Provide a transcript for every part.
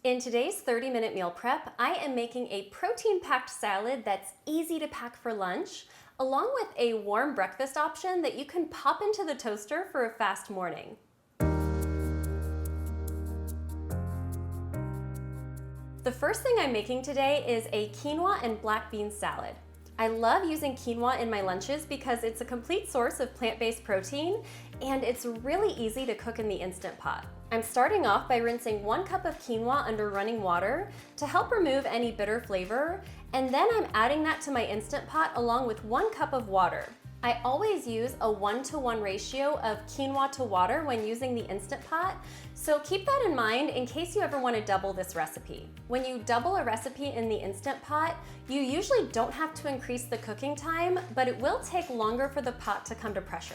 In today's 30-minute meal prep, I am making a protein-packed salad that's easy to pack for lunch, along with a warm breakfast option that you can pop into the toaster for a fast morning. The first thing I'm making today is a quinoa and black bean salad. I love using quinoa in my lunches because it's a complete source of plant-based protein and it's really easy to cook in the Instant Pot. I'm starting off by rinsing 1 cup of quinoa under running water to help remove any bitter flavor, and then I'm adding that to my Instant Pot along with 1 cup of water. I always use a 1-to-1 ratio of quinoa to water when using the Instant Pot, so keep that in mind in case you ever want to double this recipe. When you double a recipe in the Instant Pot, you usually don't have to increase the cooking time, but it will take longer for the pot to come to pressure.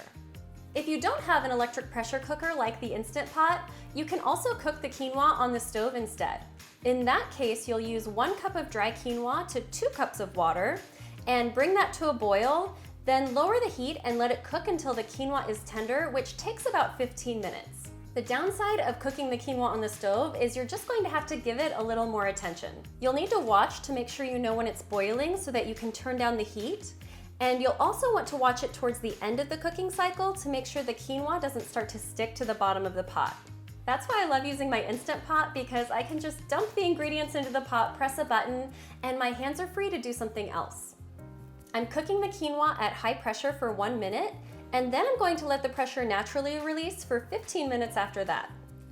If you don't have an electric pressure cooker like the Instant Pot, you can also cook the quinoa on the stove instead. In that case, you'll use 1 cup of dry quinoa to 2 cups of water and bring that to a boil. Then lower the heat and let it cook until the quinoa is tender, which takes about 15 minutes. The downside of cooking the quinoa on the stove is you're just going to have to give it a little more attention. You'll need to watch to make sure you know when it's boiling so that you can turn down the heat. And you'll also want to watch it towards the end of the cooking cycle to make sure the quinoa doesn't start to stick to the bottom of the pot. That's why I love using my Instant Pot, because I can just dump the ingredients into the pot, press a button, and my hands are free to do something else. I'm cooking the quinoa at high pressure for 1 minute, and then I'm going to let the pressure naturally release for 15 minutes after that.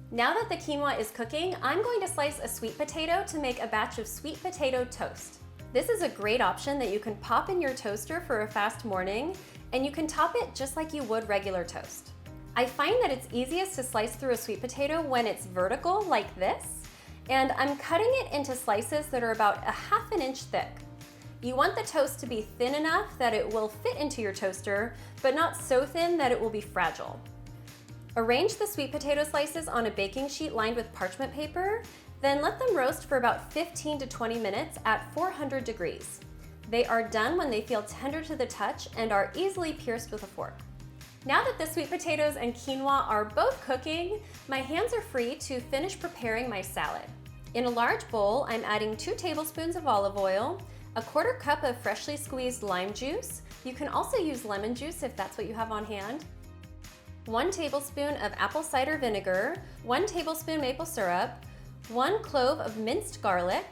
Now that the quinoa is cooking, I'm going to slice a sweet potato to make a batch of sweet potato toast. This is a great option that you can pop in your toaster for a fast morning, and you can top it just like you would regular toast. I find that it's easiest to slice through a sweet potato when it's vertical like this, and I'm cutting it into slices that are about 1/2 inch thick. You want the toast to be thin enough that it will fit into your toaster, but not so thin that it will be fragile. Arrange the sweet potato slices on a baking sheet lined with parchment paper, then let them roast for about 15 to 20 minutes at 400 degrees. They are done when they feel tender to the touch and are easily pierced with a fork. Now that the sweet potatoes and quinoa are both cooking, my hands are free to finish preparing my salad. In a large bowl, I'm adding 2 tablespoons of olive oil, a 1/4 cup of freshly squeezed lime juice. You can also use lemon juice if that's what you have on hand. 1 tablespoon of apple cider vinegar, 1 tablespoon maple syrup, 1 clove of minced garlic,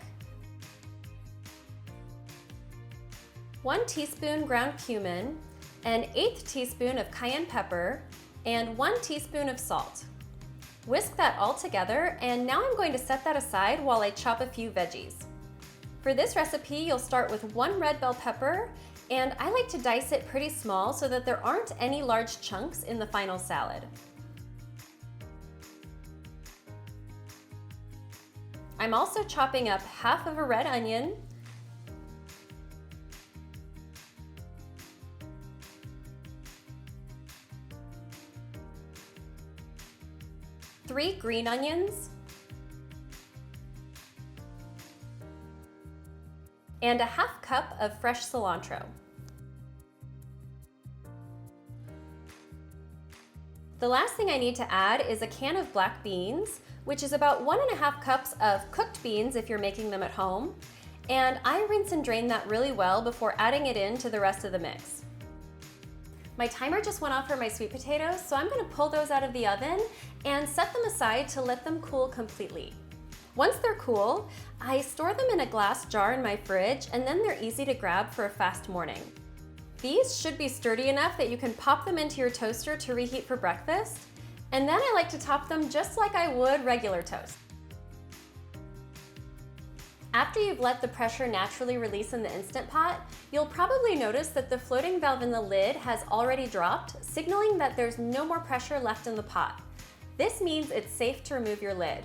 1 teaspoon ground cumin, an 1/8 teaspoon of cayenne pepper, and 1 teaspoon of salt. Whisk that all together, and now I'm going to set that aside while I chop a few veggies. For this recipe, you'll start with 1 red bell pepper, and I like to dice it pretty small so that there aren't any large chunks in the final salad. I'm also chopping up 1/2 of a red onion, 3 green onions, and 1/2 cup of fresh cilantro. The last thing I need to add is a can of black beans, which is about 1.5 cups of cooked beans if you're making them at home, and I rinse and drain that really well before adding it in to the rest of the mix. My timer just went off for my sweet potatoes, so I'm going to pull those out of the oven and set them aside to let them cool completely. Once they're cool, I store them in a glass jar in my fridge, and then they're easy to grab for a fast morning. These should be sturdy enough that you can pop them into your toaster to reheat for breakfast, and then I like to top them just like I would regular toast. After you've let the pressure naturally release in the Instant Pot, you'll probably notice that the floating valve in the lid has already dropped, signaling that there's no more pressure left in the pot. This means it's safe to remove your lid.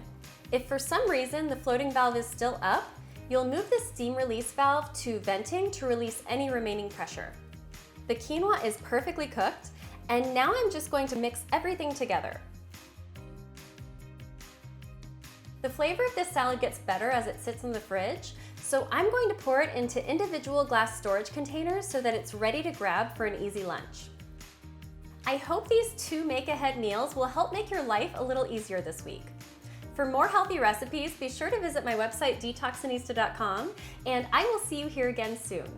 If for some reason the floating valve is still up, you'll move the steam release valve to venting to release any remaining pressure. The quinoa is perfectly cooked, and now I'm just going to mix everything together. The flavor of this salad gets better as it sits in the fridge, so I'm going to pour it into individual glass storage containers so that it's ready to grab for an easy lunch. I hope these 2 make-ahead meals will help make your life a little easier this week. For more healthy recipes, be sure to visit my website detoxinista.com, and I will see you here again soon.